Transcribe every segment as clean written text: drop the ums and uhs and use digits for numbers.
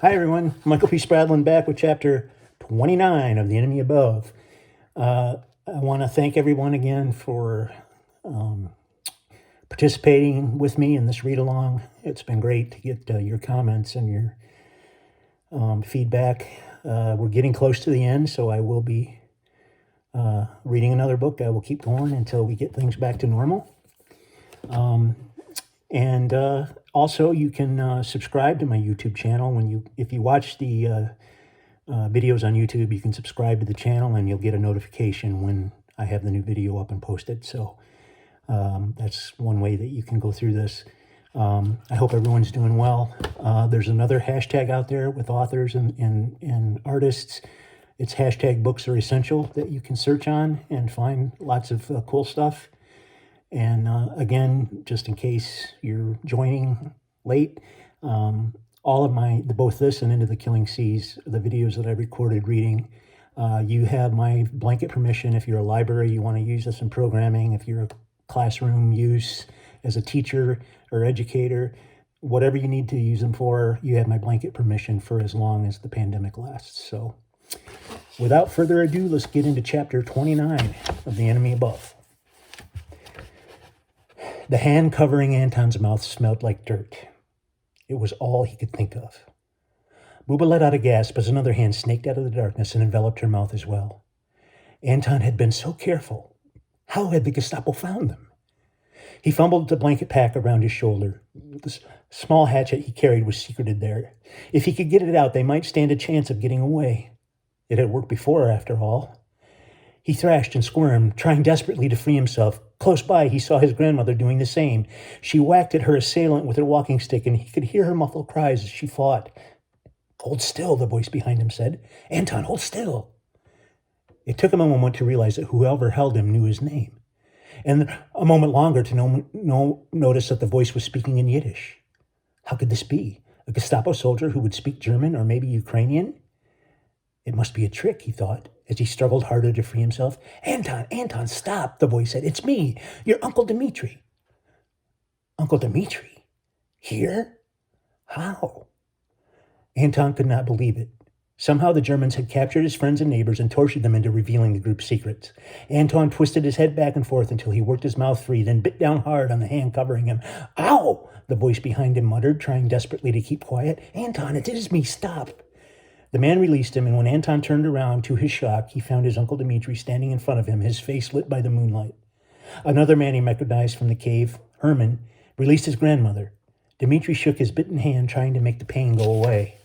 Hi, everyone. Michael P. Spradlin back with chapter 29 of The Enemy Above. I want to thank everyone again for participating with me in this read along. It's been great to get your comments and your feedback. We're getting close to the end, so I will be reading another book. I will keep going until we get things back to normal. And also, you can subscribe to my YouTube channel. If you watch the videos on YouTube, you can subscribe to the channel, and you'll get a notification when I have the new video up and posted. So that's one way that you can go through this. I hope everyone's doing well. There's another hashtag out there with authors and artists. It's hashtag books are essential that you can search on and find lots of cool stuff. And again, just in case you're joining late, all of both this and Into the Killing Seas, the videos that I recorded reading, you have my blanket permission. If you're a library, you want to use this in programming, if you're a classroom use as a teacher or educator, whatever you need to use them for, you have my blanket permission for as long as the pandemic lasts. So without further ado, let's get into chapter 29 of The Enemy Above. The hand covering Anton's mouth smelled like dirt. It was all he could think of. Booba let out a gasp as another hand snaked out of the darkness and enveloped her mouth as well. Anton had been so careful. How had the Gestapo found them? He fumbled at the blanket pack around his shoulder. The small hatchet he carried was secreted there. If he could get it out, they might stand a chance of getting away. It had worked before, after all. He thrashed and squirmed, trying desperately to free himself. Close by, he saw his grandmother doing the same. She whacked at her assailant with her walking stick, and he could hear her muffled cries as she fought. "Hold still," the voice behind him said. "Anton, hold still." It took him a moment to realize that whoever held him knew his name, and a moment longer to notice that the voice was speaking in Yiddish. How could this be? A Gestapo soldier who would speak German or maybe Ukrainian? It must be a trick, he thought, as he struggled harder to free himself. Anton, stop," the voice said. "It's me, your Uncle Dmitri." Uncle Dmitri? Here? How? Anton could not believe it. Somehow the Germans had captured his friends and neighbors and tortured them into revealing the group's secrets. Anton twisted his head back and forth until he worked his mouth free, then bit down hard on the hand covering him. "Ow!" the voice behind him muttered, trying desperately to keep quiet. "Anton, it is me, stop." The man released him, and when Anton turned around, to his shock, he found his Uncle Dmitri standing in front of him, his face lit by the moonlight. Another man he recognized from the cave, Herman, released his grandmother. Dmitri shook his bitten hand, trying to make the pain go away.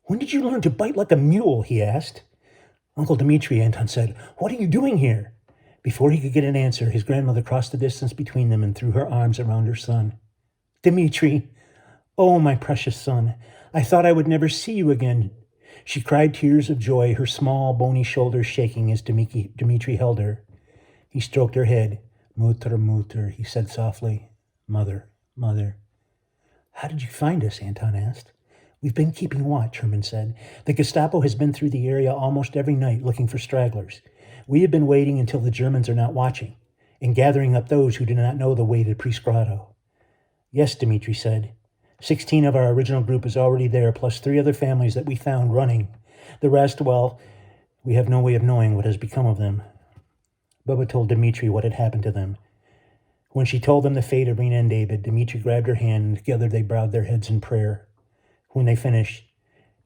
"When did you learn to bite like a mule?" he asked. "Uncle Dmitri," Anton said, "what are you doing here?" Before he could get an answer, his grandmother crossed the distance between them and threw her arms around her son. "Dmitri, oh, my precious son, I thought I would never see you again." She cried tears of joy, her small, bony shoulders shaking as Dmitri held her. He stroked her head. Mutter, he said softly. Mother. "How did you find us?" Anton asked. "We've been keeping watch," Herman said. "The Gestapo has been through the area almost every night looking for stragglers. We have been waiting until the Germans are not watching, and gathering up those who do not know the way to Prisgrado." "Yes," Dmitri said. 16 of our original group is already there, plus 3 other families that we found running. The rest, well, we have no way of knowing what has become of them." Bubba told Dmitri what had happened to them. When she told them the fate of Rena and David, Dmitri grabbed her hand, and together they bowed their heads in prayer. When they finished,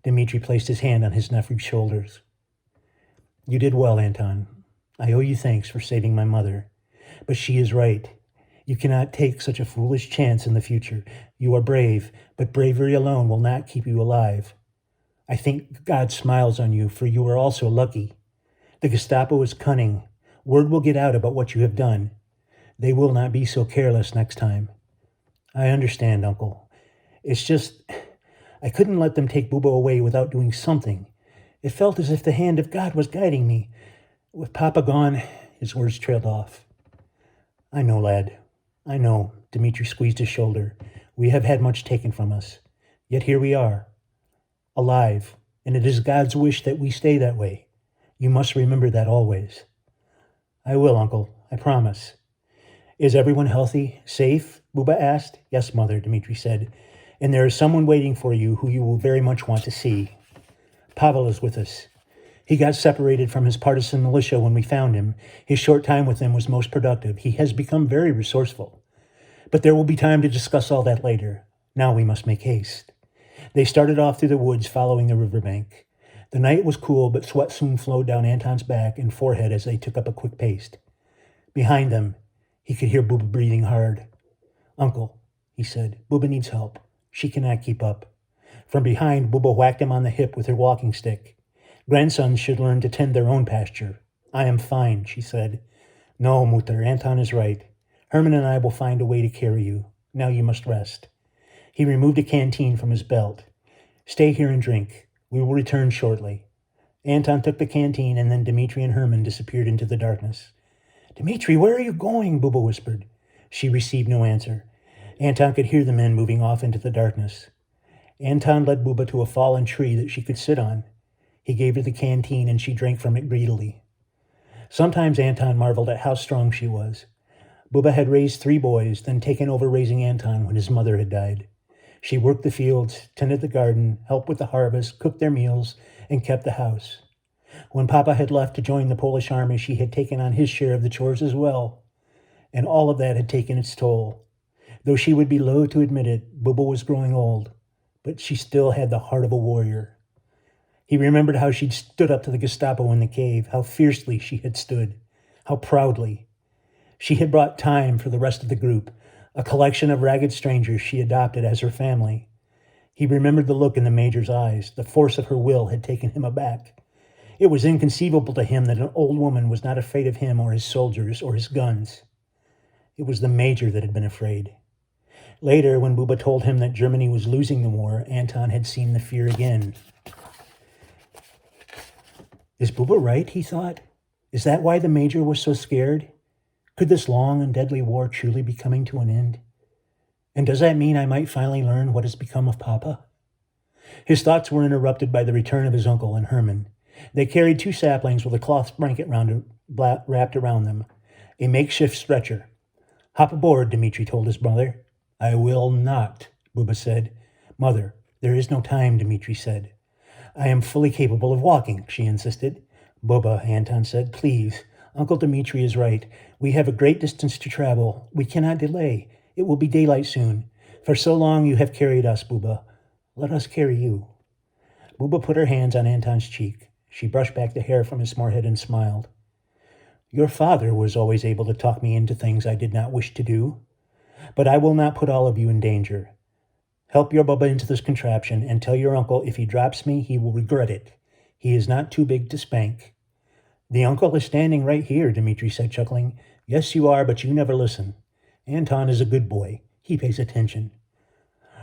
Dmitri placed his hand on his nephew's shoulders. "You did well, Anton. I owe you thanks for saving my mother. But she is right. You cannot take such a foolish chance in the future. You are brave, but bravery alone will not keep you alive. I think God smiles on you, for you are also lucky. The Gestapo is cunning. Word will get out about what you have done. They will not be so careless next time." "I understand, Uncle. It's just, I couldn't let them take Booba away without doing something. It felt as if the hand of God was guiding me. With Papa gone," his words trailed off. "I know, lad. I know," Dmitri squeezed his shoulder. "We have had much taken from us. Yet here we are, alive, and it is God's wish that we stay that way. You must remember that always." "I will, Uncle. I promise." "Is everyone healthy, safe?" Booba asked. "Yes, Mother," Dmitri said. And there is someone waiting for you who you will very much want to see. Pavel is with us. He got separated from his partisan militia when we found him. His short time with them was most productive. He has become very resourceful. But there will be time to discuss all that later. Now we must make haste. They started off through the woods following the riverbank. The night was cool, but sweat soon flowed down Anton's back and forehead as they took up a quick pace. Behind them, he could hear Buba breathing hard. Uncle, he said, Buba needs help. She cannot keep up. From behind, Buba whacked him on the hip with her walking stick. Grandsons should learn to tend their own pasture. I am fine, she said. No, Mutter, Anton is right. Herman and I will find a way to carry you. Now you must rest. He removed a canteen from his belt. Stay here and drink. We will return shortly. Anton took the canteen, and then Dmitri and Herman disappeared into the darkness. Dmitri, where are you going? Buba whispered. She received no answer. Anton could hear the men moving off into the darkness. Anton led Buba to a fallen tree that she could sit on. He gave her the canteen, and she drank from it greedily. Sometimes Anton marveled at how strong she was. Buba had raised 3 boys, then taken over raising Anton when his mother had died. She worked the fields, tended the garden, helped with the harvest, cooked their meals, and kept the house. When Papa had left to join the Polish army, she had taken on his share of the chores as well. And all of that had taken its toll. Though she would be loath to admit it, Buba was growing old, but she still had the heart of a warrior. He remembered how she'd stood up to the Gestapo in the cave, how fiercely she had stood, how proudly. She had brought time for the rest of the group, a collection of ragged strangers she adopted as her family. He remembered the look in the major's eyes. The force of her will had taken him aback. It was inconceivable to him that an old woman was not afraid of him or his soldiers or his guns. It was the major that had been afraid. Later, when Buba told him that Germany was losing the war, Anton had seen the fear again. Is Buba right, he thought? Is that why the major was so scared? Could this long and deadly war truly be coming to an end? And does that mean I might finally learn what has become of Papa? His thoughts were interrupted by the return of his uncle and Herman. They carried 2 saplings with a cloth blanket wrapped around them, a makeshift stretcher. Hop aboard, Dmitri told his mother. I will not, Buba said. Mother, there is no time, Dmitri said. I am fully capable of walking, she insisted. Buba, Anton said, please. Uncle Dmitri is right. We have a great distance to travel. We cannot delay. It will be daylight soon. For so long you have carried us, Buba. Let us carry you. Buba put her hands on Anton's cheek. She brushed back the hair from his forehead and smiled. Your father was always able to talk me into things I did not wish to do. But I will not put all of you in danger. Help your Buba into this contraption and tell your uncle if he drops me, he will regret it. He is not too big to spank. The uncle is standing right here, Dmitri said, chuckling. Yes, you are, but you never listen. Anton is a good boy. He pays attention.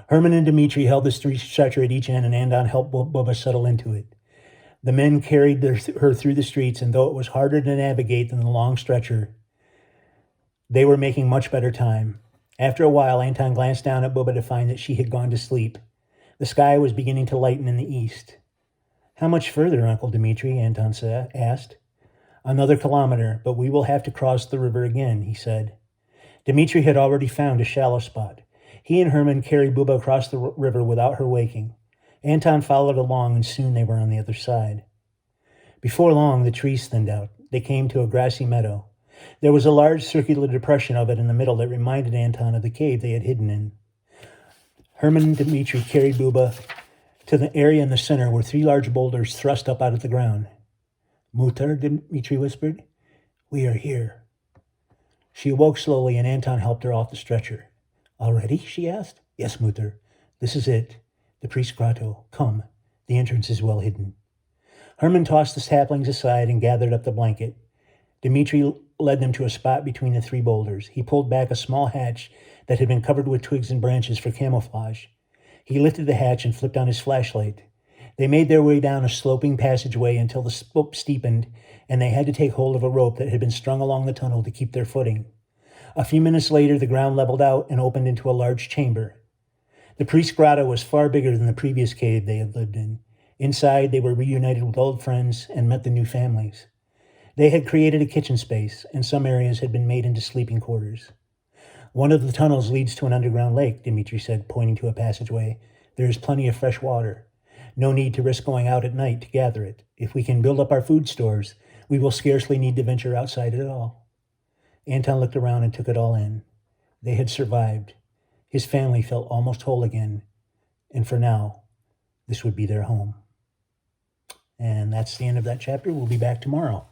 Herman and Dmitri held the stretcher at each end, and Anton helped Buba settle into it. The men carried her through the streets, and though it was harder to navigate than the long stretcher, they were making much better time. After a while, Anton glanced down at Buba to find that she had gone to sleep. The sky was beginning to lighten in the east. How much further, Uncle Dmitri? Anton asked. Another kilometer, but we will have to cross the river again, he said. Dmitri had already found a shallow spot. He and Herman carried Buba across the river without her waking. Anton followed along, and soon they were on the other side. Before long, the trees thinned out. They came to a grassy meadow. There was a large circular depression of it in the middle that reminded Anton of the cave they had hidden in. Herman and Dmitri carried Buba to the area in the center where 3 large boulders thrust up out of the ground. Mutter, Dmitri whispered. We are here. She awoke slowly, and Anton helped her off the stretcher. Already? She asked. Yes, Mutter. This is it. The priest's grotto. Come. The entrance is well hidden. Herman tossed the saplings aside and gathered up the blanket. Dmitri led them to a spot between the 3 boulders. He pulled back a small hatch that had been covered with twigs and branches for camouflage. He lifted the hatch and flipped on his flashlight. They made their way down a sloping passageway until the slope steepened, and they had to take hold of a rope that had been strung along the tunnel to keep their footing. A few minutes later, the ground leveled out and opened into a large chamber. The priest's grotto was far bigger than the previous cave they had lived in. Inside, they were reunited with old friends and met the new families. They had created a kitchen space, and some areas had been made into sleeping quarters. One of the tunnels leads to an underground lake, Dmitri said, pointing to a passageway. There is plenty of fresh water. No need to risk going out at night to gather it. If we can build up our food stores, we will scarcely need to venture outside at all. Anton looked around and took it all in. They had survived. His family felt almost whole again. And for now, this would be their home. And that's the end of that chapter. We'll be back tomorrow.